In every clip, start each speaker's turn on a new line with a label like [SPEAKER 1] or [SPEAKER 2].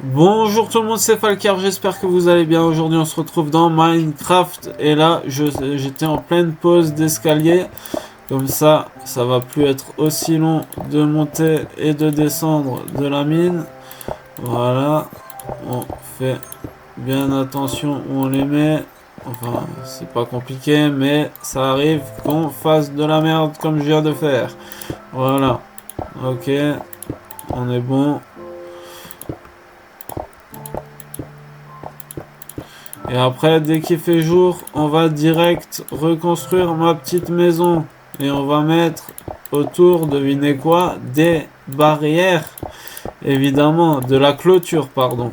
[SPEAKER 1] Bonjour tout le monde, c'est Falcar, j'espère que vous allez bien. Aujourd'hui on se retrouve dans Minecraft et là j'étais en pleine pause d'escalier. Comme ça va plus être aussi long de monter et de descendre de la mine. Voilà, on fait bien attention où on les met. Enfin, c'est pas compliqué, mais ça arrive qu'on fasse de la merde comme je viens de faire. Voilà, ok, on est bon. Et après, dès qu'il fait jour, on va direct reconstruire ma petite maison. Et on va mettre autour, devinez quoi, des barrières. Évidemment, de la clôture, pardon.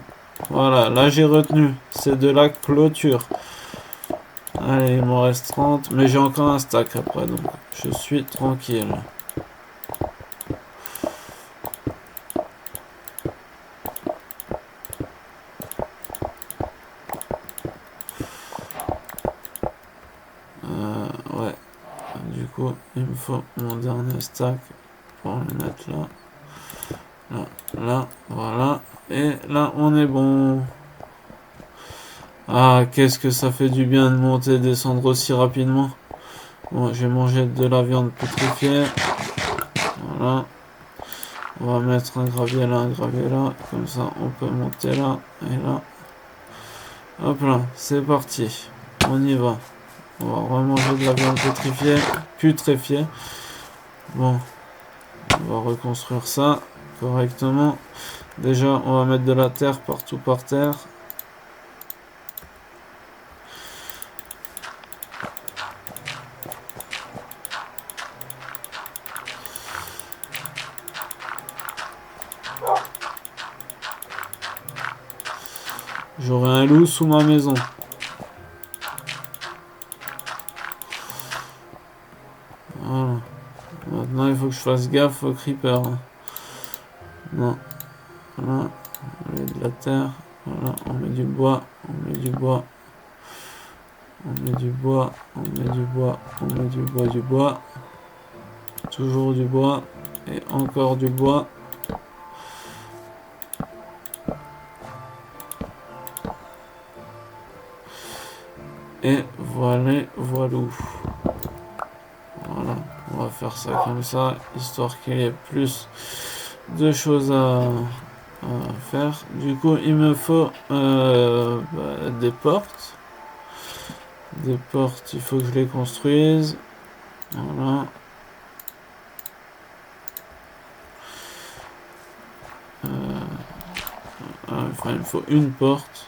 [SPEAKER 1] Voilà, là j'ai retenu. C'est de la clôture. Allez, il m'en reste 30. Mais j'ai encore un stack après, donc je suis tranquille. Ouais. Du coup, il me faut mon dernier stack pour le mettre là. Là, voilà. Et là, on est bon. Ah, qu'est-ce que ça fait du bien de monter et descendre aussi rapidement. Bon, j'ai mangé de la viande pétrifiée. Voilà. On va mettre un gravier là, un gravier là. Comme ça, on peut monter là et là. Hop là, c'est parti. On y va. On va remanger de la viande pétrifiée, putréfiée. Bon, on va reconstruire ça correctement. Déjà, on va mettre de la terre partout par terre. J'aurai un loup sous ma maison. Voilà. Maintenant, il faut que je fasse gaffe aux creepers. Non. Voilà. On met de la terre. Voilà. On met du bois. On met du bois. On met du bois. On met du bois. On met du bois. Du bois. Toujours du bois. Et encore du bois. Et voilà, voilou. Voilà, on va faire ça comme ça, histoire qu'il y ait plus de choses à faire. Du coup, il me faut des portes. Des portes, il faut que je les construise. Voilà. Enfin, il me faut une porte.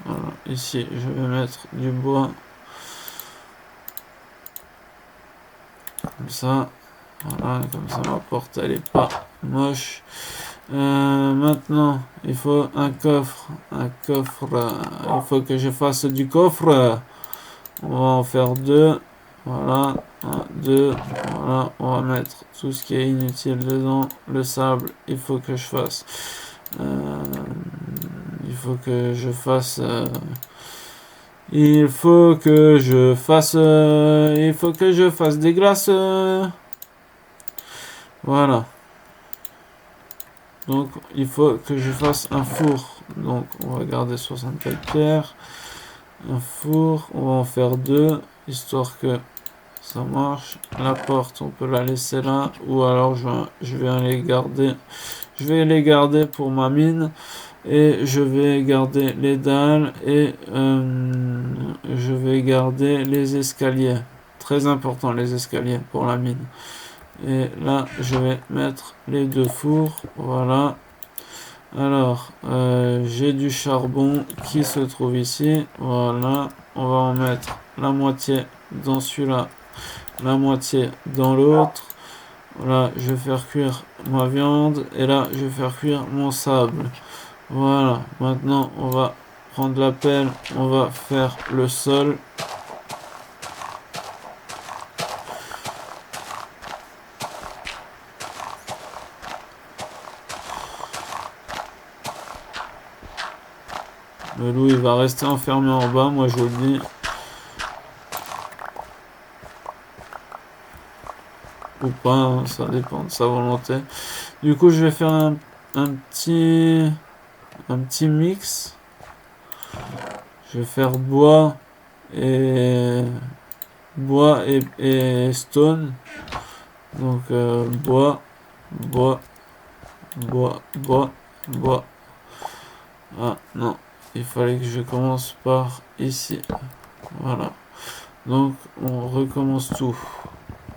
[SPEAKER 1] Voilà. Ici, je vais mettre du bois. Comme ça. Voilà, comme ça ma porte elle est pas moche. Maintenant, il faut un coffre. Un coffre. Il faut que je fasse du coffre. On va en faire deux. Voilà. Un, deux. Voilà. On va mettre tout ce qui est inutile dedans. Le sable, il faut que je fasse. Il faut que je fasse. Il faut que je fasse. Il faut que je fasse des glaces. Voilà. Donc il faut que je fasse un four. Donc on va garder 64 pierres. Un four, on va en faire deux, histoire que ça marche. La porte, on peut la laisser là. Ou alors je vais les garder. Je vais les garder pour ma mine. Et je vais garder les dalles. Et je vais garder les escaliers. Très important les escaliers pour la mine. Et là, je vais mettre les deux fours. Voilà. Alors, j'ai du charbon qui se trouve ici. Voilà. On va en mettre la moitié dans celui-là, la moitié dans l'autre. Voilà, je vais faire cuire ma viande. Et là, je vais faire cuire mon sable. Voilà. Maintenant, on va prendre la pelle. On va faire le sol. Le loup, il va rester enfermé en bas, moi je vous le dis. Ou pas, hein, ça dépend de sa volonté. Du coup, je vais faire un petit un petit mix. Je vais faire bois et stone. Donc bois, bois, bois, bois, bois. Ah non, il fallait que je commence par ici. Voilà. Donc on recommence tout.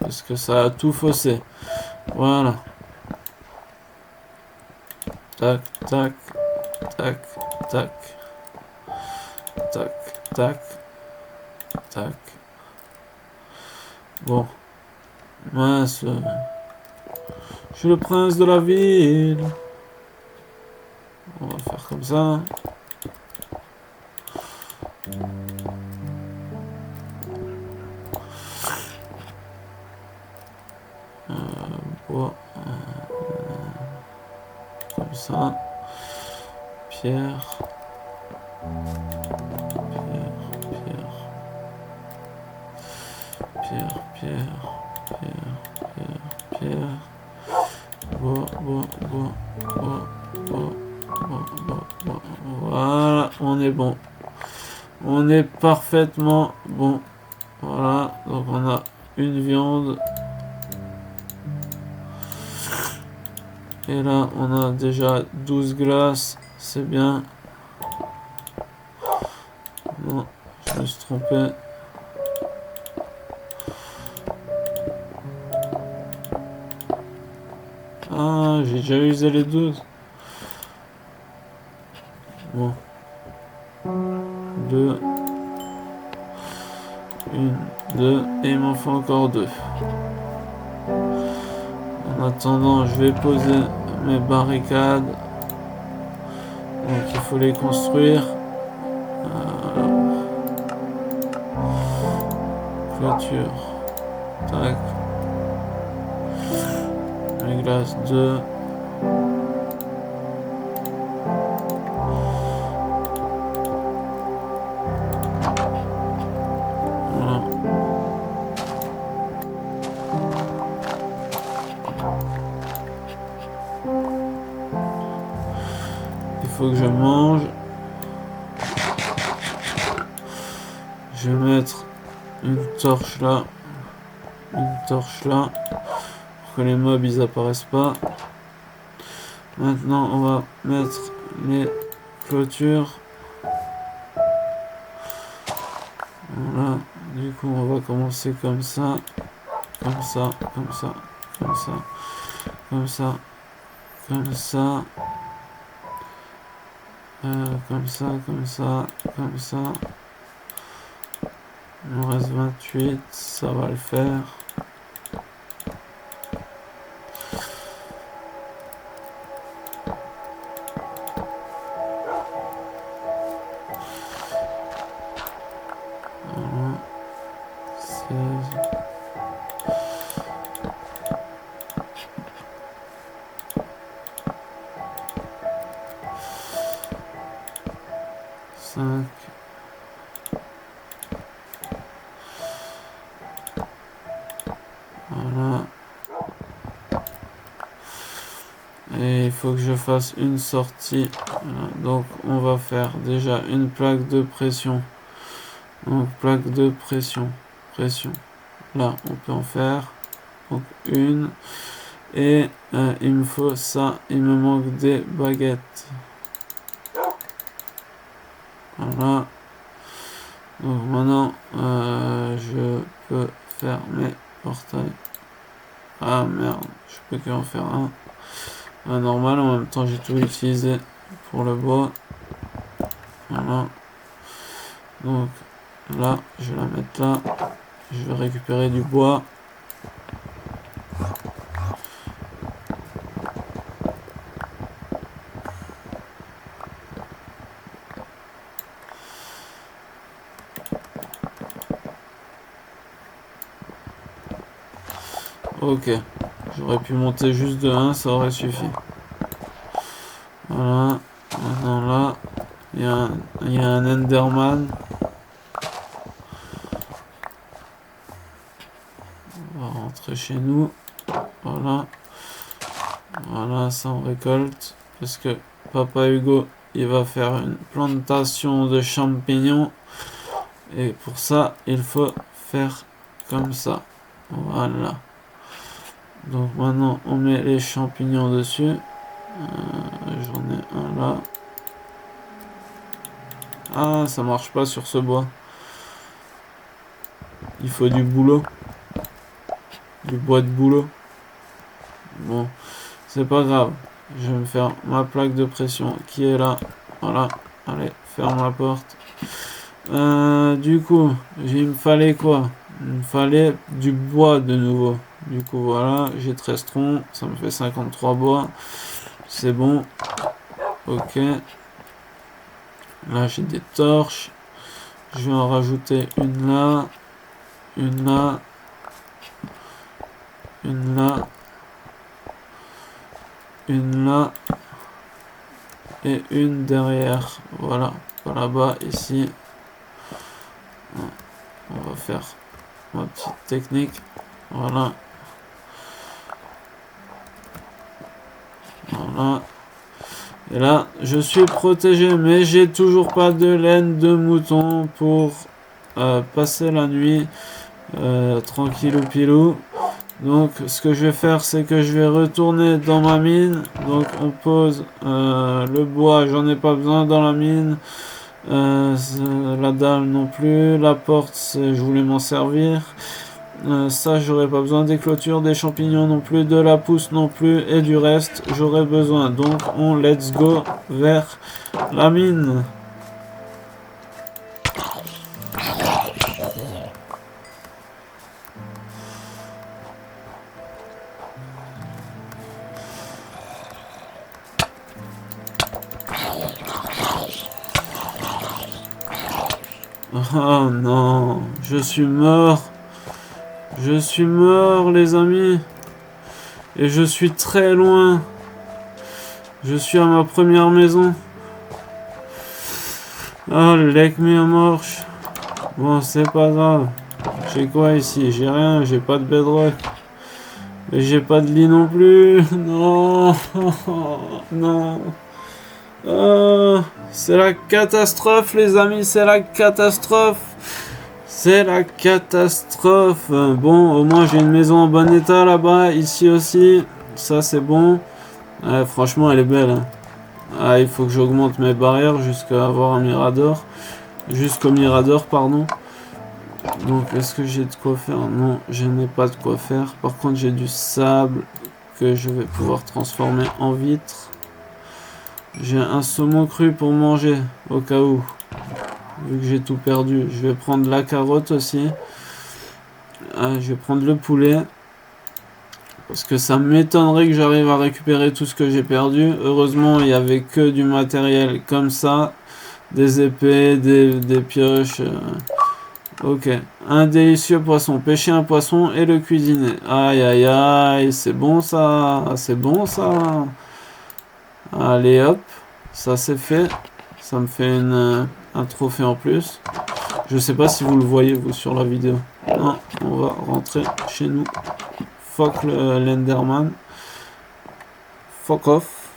[SPEAKER 1] Parce que ça a tout faussé. Voilà. Tac, tac, tac, tac. Tac, tac, tac. Bon. Mince. Je suis le prince de la ville. On va faire comme ça. Bois. Comme ça. Pierre. Pierre. Bois. Voilà, on est bon. On est parfaitement bon. Voilà, donc on a une viande. Et là, on a déjà 12 glaces. C'est bien. Non, je me suis trompé. Ah, j'ai déjà usé les 12. Bon. 2. 1, 2. Et il m'en faut encore 2. En attendant, je vais poser mes barricades. Donc il faut les construire. Clôture. Tac. Les glaces 2. Voilà. Il faut que je mange. Je vais mettre une torche là. Une torche là. Pour que les mobs ils apparaissent pas. Maintenant on va mettre les clôtures. Voilà. Du coup on va commencer comme ça. Comme ça. Comme ça. Comme ça. Comme ça. Comme ça. Comme ça. Comme ça. Comme ça. Il me reste 28. Ça va le faire. Voilà. 16. 5. Voilà. Et il faut que je fasse une sortie. Voilà. Donc on va faire déjà une plaque de pression. Donc plaque de pression. Pression. Là on peut en faire. Donc une. Et il me faut ça. Il me manque des baguettes. Voilà. Donc maintenant je peux faire mes portails. Ah merde, je peux qu'en faire un. Normal, en même temps j'ai tout utilisé pour le bois. Voilà. Donc là, je vais la mettre là. Je vais récupérer du bois. Ok. J'aurais pu monter juste de 1, ça aurait suffi. Voilà. Maintenant là, il y a un Enderman. On va rentrer chez nous. Voilà. Voilà, ça on récolte. Parce que Papa Hugo, il va faire une plantation de champignons. Et pour ça, il faut faire comme ça. Voilà. Donc maintenant, on met les champignons dessus. J'en ai un là. Ah, ça marche pas sur ce bois. Il faut du boulot. Du bois de boulot. Bon, c'est pas grave. Je vais me faire ma plaque de pression qui est là. Voilà. Allez, ferme la porte. Du coup, il me fallait quoi? Il me fallait du bois de nouveau. Du coup, voilà, j'ai 13 troncs. Ça me fait 53 bois. C'est bon. Ok. Là, j'ai des torches. Je vais en rajouter une là. Une là. Une là. Une là. Et une derrière. Voilà. Par là-bas, ici. On va faire ma petite technique. Voilà. Voilà. Et là, je suis protégé, mais j'ai toujours pas de laine de mouton pour passer la nuit tranquillou pilou. Donc, ce que je vais faire, c'est que je vais retourner dans ma mine. Donc, on pose le bois, j'en ai pas besoin dans la mine. La dalle non plus. La porte, je voulais m'en servir. Ça, j'aurais pas besoin des clôtures, des champignons non plus, de la pousse non plus, et du reste, j'aurais besoin. Donc, on let's go vers la mine. Oh non, je suis mort. Je suis mort, les amis. Et je suis très loin. Je suis à ma première maison. Oh, lec me morche. Bon, c'est pas grave. J'ai quoi ici? J'ai rien, j'ai pas de bedrock. Et j'ai pas de lit non plus. Non. Non. Oh, c'est la catastrophe, les amis, c'est la catastrophe. C'est la catastrophe. Bon, au moins j'ai une maison en bon état là-bas, ici aussi. Ça, c'est bon. Franchement, elle est belle. Hein. Ah, il faut que j'augmente mes barrières jusqu'à avoir un mirador. Jusqu'au mirador, pardon. Donc, est-ce que j'ai de quoi faire? Non, je n'ai pas de quoi faire. Par contre, j'ai du sable que je vais pouvoir transformer en vitre. J'ai un saumon cru pour manger, au cas où. Vu que j'ai tout perdu. Je vais prendre la carotte aussi. Je vais prendre le poulet. Parce que ça m'étonnerait que j'arrive à récupérer tout ce que j'ai perdu. Heureusement, il n'y avait que du matériel comme ça. Des épées, des pioches. Ok. Un délicieux poisson. Pêcher un poisson et le cuisiner. Aïe, aïe, aïe. C'est bon ça. C'est bon ça. Allez hop. Ça c'est fait. Ça me fait un trophée en plus. Je sais pas si vous le voyez vous sur la vidéo. Non, on va rentrer chez nous. Fuck l'Enderman. Fuck off.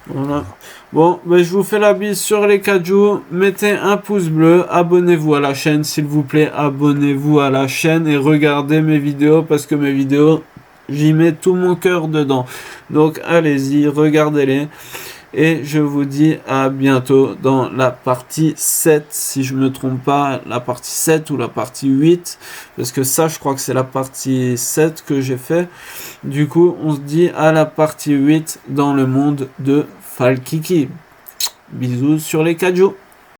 [SPEAKER 1] Voilà. Bon, ben je vous fais la bise sur les kajou. Mettez un pouce bleu. Abonnez-vous à la chaîne, s'il vous plaît. Abonnez-vous à la chaîne et regardez mes vidéos parce que mes vidéos, j'y mets tout mon cœur dedans. Donc, allez-y, regardez-les. Et je vous dis à bientôt dans la partie 7, si je me trompe pas, la partie 7 ou la partie 8, parce que ça je crois que c'est la partie 7 que j'ai fait. Du coup, on se dit à la partie 8 dans le monde de Falkiki. Bisous sur les kajou.